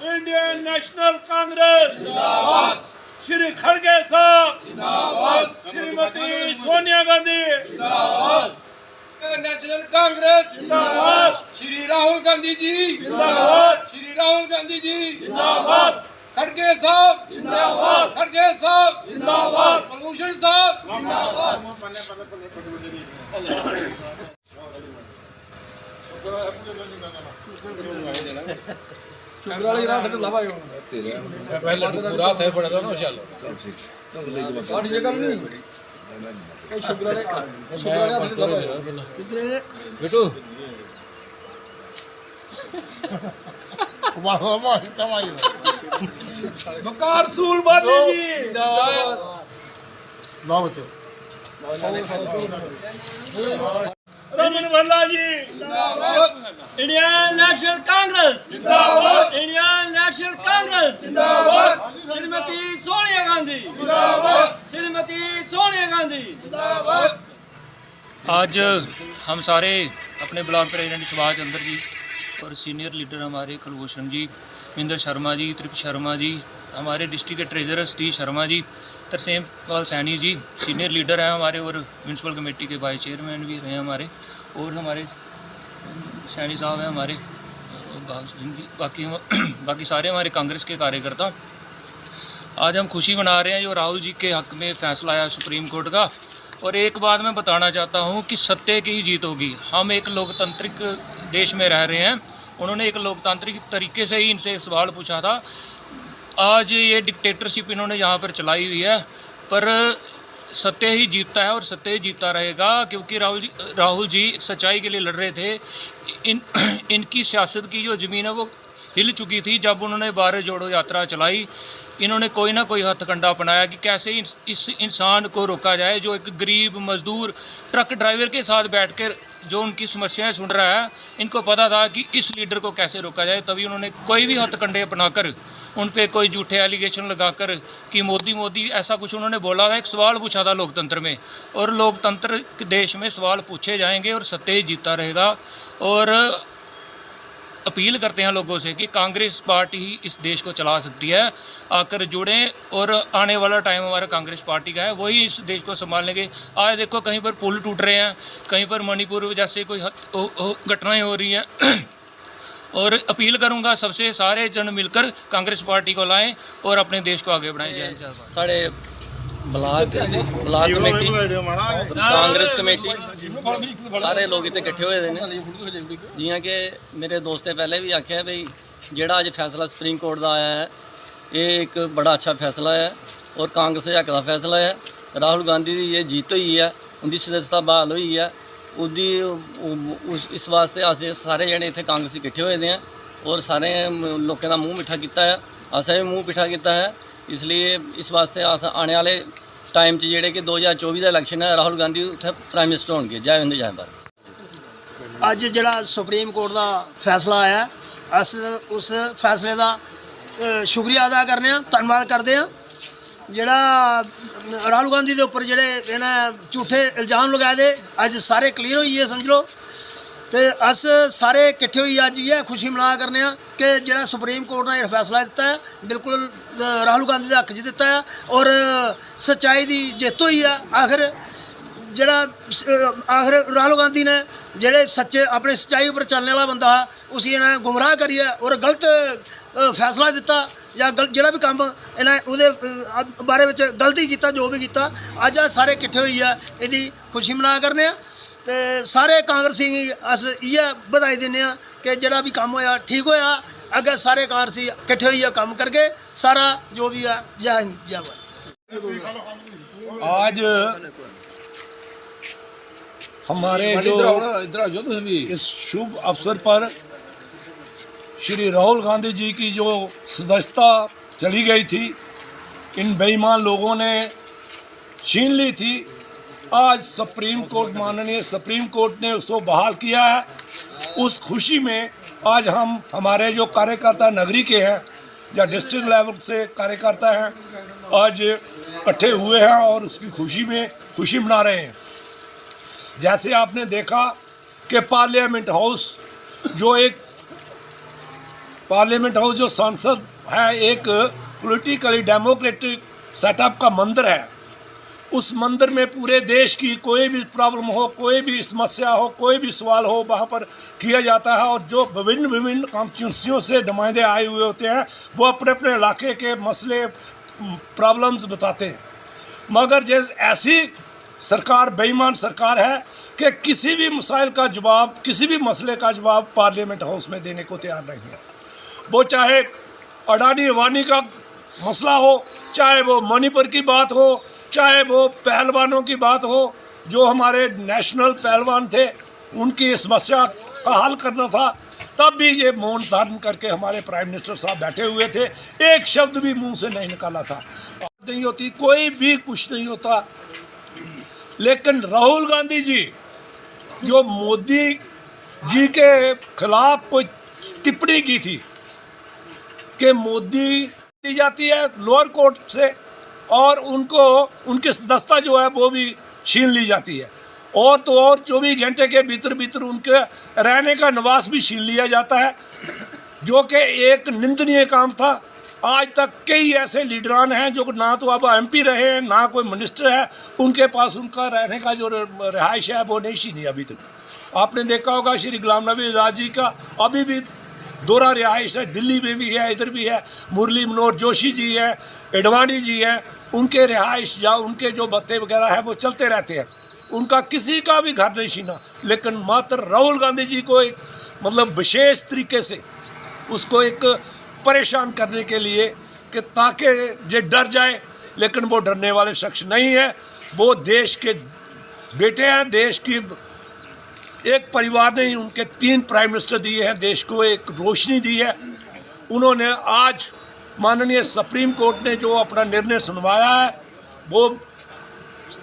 Indian national Congress जिंदाबाद, श्री खड़गे साहब जिंदाबाद, श्रीमती सोनिया गांधी जिंदाबाद, नेशनल कांग्रेस जिंदाबाद, श्री राहुल गांधी जी जिंदाबाद, श्री राहुल गांधी जी जिंदाबाद, खड़गे साहब जिंदाबाद, खड़गे साहब जिंदाबाद, कुलभूषण साहब पहले पूरा थे पड़ा था ना चलो बेटू बकार सूल बाबी जी रमन भल्ला जी इंडियन नेशनल कांग्रेस जिंदाबाद, इंडियन नेशनल कांग्रेस जिंदाबाद, श्रीमती सोनिया गांधी जिंदाबाद, श्रीमती सोनिया गांधी जिंदाबाद। आज हम सारे अपने ब्लॉक प्रेसिडेंट सुभाष चंद्र जी और सीनियर लीडर हमारे कुलभूषण जी, मिंदर शर्मा जी, त्रिप शर्मा जी, हमारे डिस्ट्रिक्ट के ट्रेजरर सतीश शर्मा जी, तरसेम पाल सैनी जी सीनियर लीडर हैं हमारे और म्यूनसिपल कमेटी के वाइस चेयरमैन भी रहे हमारे, और हमारे सैनी साहब हैं हमारे, बाकी सारे हमारे कांग्रेस के कार्यकर्ता। आज हम खुशी मना रहे हैं जो राहुल जी के हक़ में फ़ैसला आया सुप्रीम कोर्ट का। और एक बात मैं बताना चाहता हूं कि सत्य की ही जीत होगी। हम एक लोकतांत्रिक देश में रह रहे हैं, उन्होंने एक लोकतांत्रिक तरीके से ही इनसे सवाल पूछा था। आज ये डिक्टेटरशिप इन्होंने यहाँ पर चलाई हुई है, पर सत्य ही जीतता है और सत्य ही जीतता रहेगा, क्योंकि राहुल जी सच्चाई के लिए लड़ रहे थे। इनकी सियासत की जो ज़मीन है वो हिल चुकी थी जब उन्होंने भारत जोड़ो यात्रा चलाई। इन्होंने कोई ना कोई हथकंडा अपनाया कि कैसे इस इंसान को रोका जाए जो एक गरीब मजदूर ट्रक ड्राइवर के साथ बैठकर जो उनकी समस्याएं सुन रहा है। इनको पता था कि इस लीडर को कैसे रोका जाए, तभी उन्होंने कोई भी हथकंडे अपनाकर उन पे कोई झूठे एलिगेशन लगाकर कि मोदी ऐसा कुछ उन्होंने बोला था। एक सवाल पूछा था लोकतंत्र में, और लोकतंत्र के देश में सवाल पूछे जाएंगे और सत्य ही जीता रहेगा। और अपील करते हैं लोगों से कि कांग्रेस पार्टी ही इस देश को चला सकती है, आकर जुड़ें। और आने वाला टाइम हमारा कांग्रेस पार्टी का है, वही इस देश को संभालेंगे। आज देखो कहीं पर पुल टूट रहे हैं, कहीं पर मणिपुर जैसे कोई घटनाएं हो रही हैं। और अपील करूंगा सबसे, सारे जन मिलकर कांग्रेस पार्टी को लाएं और अपने देश को आगे बढ़ाएं। जय हिंद। साढ़े ब्लाक कमेटी कांग्रेस कमेटी सारे लोग इतने इकट्ठे हुए हैं। जियां कि मेरे दोस्तें पहले भी आख्या भाई जेड़ा अज फैसला सुप्रीम कोर्ट का आया है ये एक बड़ा अच्छा फैसला है और कांग्रेस के हक का फैसला है। राहुल गांधी की ये जीत हुई है, उनकी सदस्यता बहाल हुई है, इस वास्ते अस सारे जने इतने कांग्रेसी इकट्ठे हुए हैं और सारे लोगों का मूँह मिठा किया है, असें भी मूँह मिठा किया है। इसलिए इस वास्ते अस आने वाले टाइम जेडे कि 2024 का इलैक्शन है, राहुल गांधी उत्थे प्राइम मिनिस्टर होंगे। जय हिंद जय भारत। अज जिहड़ा सुप्रीम कोर्ट का फैसला आया, अस उस फैसले का शुक्रिया अदा करने, धन्नवाद करते हैं। जिहड़ा राहुल गांधी के उपर जिहड़े इन्हें झूठे इल्जाम लगाए दे अज सारे क्लीयर होई है समझ लो। तो अस सारे इकट्ठे होई अज ये खुशी मना करने कि जिहड़ा सुप्रीम कोर्ट ने फैसला दिता है बिल्कुल राहुल गांधी के हक च दिता है और सच्चाई की जित हुई है। आखिर राहुल गांधी ने जिहड़े सच्चे अपने सच्चाई पर चलने वाला बंदा है उसी इन्हें गुमराह करिए और गलत फैसला दिता या जिहड़ा भी काम इन्हें उहदे बारे में गलती किया जो भी किया। अज सारे इकट्ठे हुई है इसकी खुशी मना करने ते सारे कांग्रेसी अस इयै बधाई देने कि जिहड़ा भी काम होया ठीक होया। अगे सारे कांग्रेसी इकट्ठे होइए काम करके सारा जो भी है जय हिंद जय भारत। आज हमारे जो इस शुभ अवसर पर श्री राहुल गांधी जी की जो सदस्यता चली गई थी, इन बेईमान लोगों ने छीन ली थी, आज सुप्रीम कोर्ट माननीय सुप्रीम कोर्ट ने उसको बहाल किया है। उस खुशी में आज हम हमारे जो कार्यकर्ता नगरी के हैं या डिस्ट्रिक्ट लेवल से कार्यकर्ता हैं आज इकट्ठे हुए हैं और उसकी खुशी में खुशी मना रहे हैं। जैसे आपने देखा कि पार्लियामेंट हाउस जो एक पार्लियामेंट हाउस जो संसद है एक पॉलिटिकली डेमोक्रेटिक सेटअप का मंदिर है। उस मंदिर में पूरे देश की कोई भी प्रॉब्लम हो, कोई भी समस्या हो, कोई भी सवाल हो, वहाँ पर किया जाता है। और जो विभिन्न विभिन्न कॉन्स्टिट्यूंसियों से नुमाइंदे आए हुए होते हैं वो अपने अपने इलाके के मसले प्रॉब्लम्स बताते हैं। मगर जैसे ऐसी सरकार बेईमान सरकार है कि किसी भी मसाइल का जवाब, किसी भी मसले का जवाब पार्लियामेंट हाउस में देने को तैयार नहीं है। वो चाहे अडानी अवानी का मसला हो, चाहे वो मणिपुर की बात हो, चाहे वो पहलवानों की बात हो, जो हमारे नेशनल पहलवान थे उनकी समस्या का हल करना था, तब भी ये मौन धारण करके हमारे प्राइम मिनिस्टर साहब बैठे हुए थे। एक शब्द भी मुंह से नहीं निकाला था। नहीं होती, कोई भी कुछ नहीं होता। लेकिन राहुल गांधी जी जो मोदी जी के खिलाफ कोई टिप्पणी की थी कि मोदी दी जाती है लोअर कोर्ट से और उनको उनकी सदस्यता जो है वो भी छीन ली जाती है, और तो और 24 घंटे के भीतर भीतर उनके रहने का निवास भी छीन लिया जाता है, जो कि एक निंदनीय काम था। आज तक कई ऐसे लीडरान हैं जो ना तो अब MP रहे हैं, ना कोई मिनिस्टर है, उनके पास उनका रहने का जो रिहाइश है वो नहीं छीनी अभी तक। आपने देखा होगा श्री गुलाम नबी आज़ाद जी का अभी भी दोहरा रिहाइश है, दिल्ली में भी है, इधर भी है। मुरली मनोहर जोशी जी हैं, एडवाणी जी हैं, उनके रिहाइश या उनके जो भत्ते वगैरह है वो चलते रहते हैं। उनका किसी का भी घर नहीं छीना। लेकिन मात्र राहुल गांधी जी को एक मतलब विशेष तरीके से उसको एक परेशान करने के लिए कि ताकि ये डर जाए, लेकिन वो डरने वाले शख्स नहीं है। वो देश के बेटे हैं, देश की एक परिवार ने उनके 3 प्राइम मिनिस्टर दिए हैं, देश को एक रोशनी दी है। उन्होंने आज माननीय सुप्रीम कोर्ट ने जो अपना निर्णय सुनवाया है वो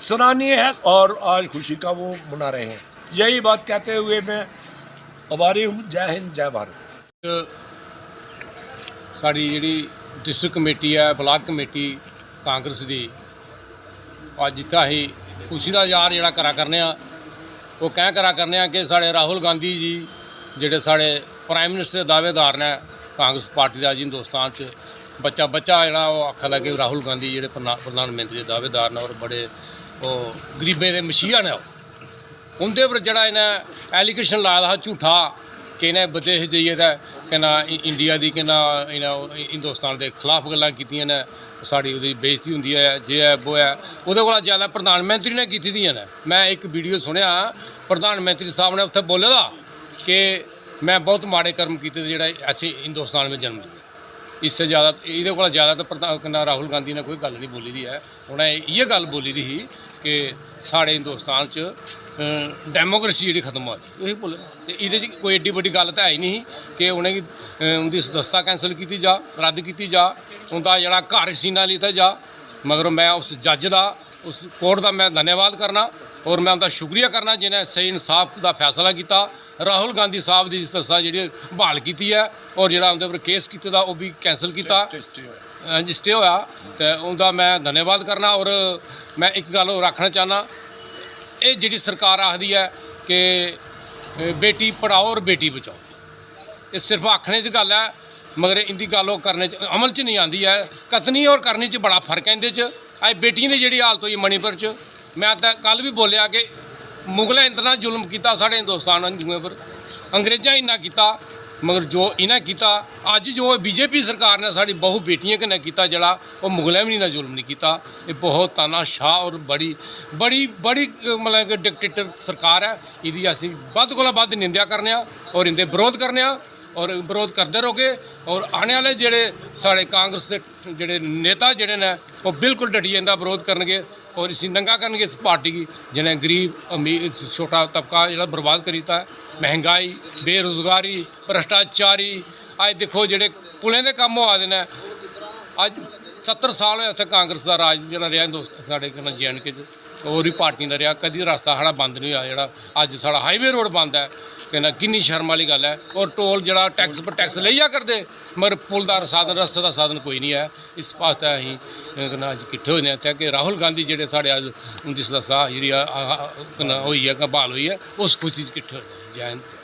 सराहनीय है और आज खुशी का वो मना रहे हैं। यही बात कहते हुए मैं आभारी हूँ। जय हिंद, जय भारत। ਸਾਡੀ ਜਿਹੜੀ ਡਿਸਟ੍ਰਿਕਟ ਕਮੇਟੀ ਹੈ, ਬਲਾਕ ਕਮੇਟੀ ਕਾਂਗਰਸ ਦੀ, ਅੱਜ ਇੱਥੇ ਅਸੀਂ ਖੁਸ਼ੀ ਦਾ ਇਜ਼ਹਾਰ ਜਿਹੜਾ ਕਰਨੇ ਆ ਉਹ ਕਰਨੇ ਆ ਕਿ ਸਾਡੇ ਰਾਹੁਲ ਗਾਂਧੀ ਜੀ ਜਿਹੜੇ ਸਾਡੇ ਪ੍ਰਾਈਮ ਮਿਨਿਸਟਰ ਦੇ ਦਾਅਵੇਦਾਰ ਨੇ ਕਾਂਗਰਸ ਪਾਰਟੀ ਦਾ। ਅੱਜ ਹਿੰਦੁਸਤਾਨ 'ਚ ਬੱਚਾ ਜਿਹੜਾ ਉਹ ਆਖਦਾ ਕਿ ਰਾਹੁਲ ਗਾਂਧੀ ਜਿਹੜੇ ਪ੍ਰਧਾਨ ਮੰਤਰੀ ਦੇ ਦਾਅਵੇਦਾਰ ਨੇ ਔਰ ਬੜੇ ਉਹ ਗਰੀਬਾਂ ਦੇ ਮਸੀਹਾ ਨੇ, ਉਹਦੇ ਉੱਪਰ ਜਿਹੜਾ ਇਹਨੇ ਐਲੀਗੇਸ਼ਨ ਲਾਇਆ ਦਾ ਝੂਠਾ ਕਿ ਇਹਨੇ ਵਿਦੇਸ਼ ਜਾਈਏ ਤਾਂ ਕਿ ਨਾ ਇੰਡੀਆ ਦੀ ਕਿ ਨਾ ਹਿੰਦੁਸਤਾਨ ਦੇ ਖਿਲਾਫ ਗੱਲਾਂ ਕੀਤੀਆਂ ਨੇ, ਸਾਡੀ ਉਹਦੀ ਬੇਇੱਜ਼ਤੀ ਹੁੰਦੀ ਹੈ, ਜੇ ਹੈ ਉਹ ਹੈ। ਉਹਦੇ ਕੋਲ ਜ਼ਿਆਦਾ ਪ੍ਰਧਾਨ ਮੰਤਰੀ ਨੇ ਕੀਤੀ ਦੀਆਂ ਨੇ। ਮੈਂ ਇੱਕ ਵੀਡੀਓ ਸੁਣਿਆ ਪ੍ਰਧਾਨ ਮੰਤਰੀ ਸਾਹਿਬ ਨੇ ਉੱਥੇ ਬੋਲਿਆ ਦਾ ਕਿ ਮੈਂ ਬਹੁਤ ਮਾੜੇ ਕਰਮ ਕੀਤੇ ਜਿਹੜਾ ਐਸੇ ਹਿੰਦੁਸਤਾਨ ਵਿੱਚ ਜਨਮ ਲਿਆ। ਇਸ ਤੋਂ ਜ਼ਿਆਦਾ ਇਹਦੇ ਕੋਲ ਜ਼ਿਆਦਾ ਤਾਂ ਰਾਹੁਲ ਗਾਂਧੀ ਨੇ ਕੋਈ ਗੱਲ ਨਹੀਂ ਬੋਲੀ ਦੀ ਹੈ। ਉਹਨੇ ਇਹ ਗੱਲ ਬੋਲੀ ਦੀ ਸੀ ਕਿ ਸਾਡੇ ਹਿੰਦੁਸਤਾਨ 'ਚ ਡੈਮੋਕ੍ਰੇਸੀ ਜਿਹੜੀ ਖਤਮ ਹੋ ਗਈ, ਇਹ ਬੋਲੇ। ਤੇ ਇਹਦੇ 'ਚ ਕੋਈ ਏਡੀ ਵੱਡੀ ਗੱਲ ਤਾਂ ਹੈ ਹੀ ਨਹੀਂ ਕਿ ਉਹਨੇ ਉਹਦੀ ਸਦੱਸਤਾ ਕੈਂਸਲ ਕੀਤੀ ਜਾ, ਰੱਦ ਕੀਤੀ ਜਾ, ਉਹਦਾ ਜਿਹੜਾ ਘਰ ਸੀਨਾ ਲਿੱਤਾ ਜਾ। ਮਗਰ ਮੈਂ ਉਸ ਜੱਜ ਦਾ, ਉਸ ਕੋਰਟ ਦਾ ਮੈਂ ਧੰਨਵਾਦ ਕਰਨਾ ਔਰ ਮੈਂ ਉਹਦਾ ਸ਼ੁਕਰੀਆ ਕਰਨਾ ਜਿਹਨੇ ਸਹੀ ਇਨਸਾਫ ਦਾ ਫੈਸਲਾ ਕੀਤਾ। ਰਾਹੁਲ ਗਾਂਧੀ ਸਾਹਿਬ ਦੀ ਸਦੱਸਤਾ ਜਿਹੜੀ ਬਹਾਲ ਕੀਤੀ ਹੈ ਔਰ ਜਿਹੜਾ ਉਹਦੇ ਉੱਪਰ ਕੇਸ ਕੀਤੇ ਦਾ ਉਹ ਵੀ ਕੈਂਸਲ ਕੀਤਾ, ਸਟੇ ਹੋਇਆ, ਤੇ ਉਹਦਾ ਮੈਂ ਧੰਨਵਾਦ ਕਰਨਾ। ਔਰ ਮੈਂ ਇੱਕ ਗੱਲ ਹੋਰ ਰੱਖਣਾ ਚਾਹੁੰਦਾ, ਇਹ ਜਿਹੜੀ ਸਰਕਾਰ ਆਖਦੀ ਹੈ ਕਿ ਬੇਟੀ ਪੜ੍ਹਾਓ ਔਰ ਬੇਟੀ ਬਚਾਓ, ਇਹ ਸਿਰਫ ਆਖਣੇ 'ਚ ਗੱਲ ਹੈ, ਮਗਰ ਇਹਦੀ ਗੱਲ ਉਹ ਕਰਨੇ 'ਚ ਅਮਲ 'ਚ ਨਹੀਂ ਆਉਂਦੀ ਹੈ। ਕਤਨੀ ਔਰ ਕਰਨੀ 'ਚ ਬੜਾ ਫਰਕ ਹੈ। ਇਹਦੇ 'ਚ ਅੱਜ ਬੇਟੀਆਂ ਦੀ ਜਿਹੜੀ ਹਾਲਤ ਹੋਈ ਮਣੀਪੁਰ 'ਚ, ਮੈਂ ਤਾਂ ਕੱਲ੍ਹ ਵੀ ਬੋਲਿਆ ਕਿ ਮੁਗਲਾਂ ਇੰਨਾ ਜ਼ੁਲਮ ਕੀਤਾ ਸਾਡੇ ਹਿੰਦੁਸਤਾਨ ਹਿੰਦੂਆਂ ਪਰ, ਅੰਗਰੇਜ਼ਾਂ ਇੰਨਾ ਕੀਤਾ, ਮਗਰ ਜੋ ਇਹਨਾਂ ਕੀਤਾ ਅੱਜ ਜੋ BJP ਸਰਕਾਰ ਨੇ ਸਾਡੀ ਬਹੁ ਬੇਟੀਆਂ ਕਿ ਨਾ ਕੀਤਾ, ਜਿਹੜਾ ਉਹ ਮੁਗਲਾਂ ਵੀ ਨਹੀਂ ਜ਼ੁਲਮ ਨਹੀਂ ਕੀਤਾ। ਇਹ ਬਹੁਤ ਤਾਨਾਸ਼ਾਹ ਔਰ ਬੜੀ ਮਤਲਬ ਕਿ ਡਿਕਟੇਟਰ ਸਰਕਾਰ ਹੈ। ਇਹਦੀ ਅਸੀਂ ਵੱਧ ਕੋਲੋਂ ਵੱਧ ਨਿੰਦਿਆ ਕਰਨੇ ਆ ਔਰ ਇਹਦੇ ਵਿਰੋਧ ਕਰਨੇ ਆ ਔਰ ਵਿਰੋਧ ਕਰਦੇ ਰਹੋਗੇ। ਔਰ ਆਉਣੇ ਵਾਲੇ ਜਿਹੜੇ ਸਾਡੇ ਕਾਂਗਰਸ ਦੇ ਜਿਹੜੇ ਨੇਤਾ ਜਿਹੜੇ ਨੇ ਉਹ ਬਿਲਕੁਲ ਡਟੀ ਜਾਂਦਾ ਵਿਰੋਧ ਕਰਨਗੇ ਔਰ ਇसी नंगा करेंगे इस पार्टी की जिन्हें गरीब अमीर छोटा तबका जो बर्बाद करीता है। महंगाई, बेरोजगारी, भ्रष्टाचारी, आज देखो जोड़े पुलें के काम हो आते हैं। अज 70 साल होए उत्थे कांग्रेस का राज जो रहा साढ़े JNK और भी पार्टियों का रहा, कभी रास्ता साढ़ा बंद नहीं होया। जोड़ा अज साढ़ा हाईवे रोड बंद है, कहना किन्नी शर्म वाली गल है। और टोल जोड़ा टैक्स पर टैक्स लिया करते, मगर पुल का साधन रस्ते का साधन कोई नहीं है। इस वास्ते अं अज किट्ठे होए इतने कि राहुल गांधी जोड़े साढ़े अज उनकी सदस्यता जी हुई है, बहाल हुई है, उस खुशी किट्ठे होए। जय हिंद।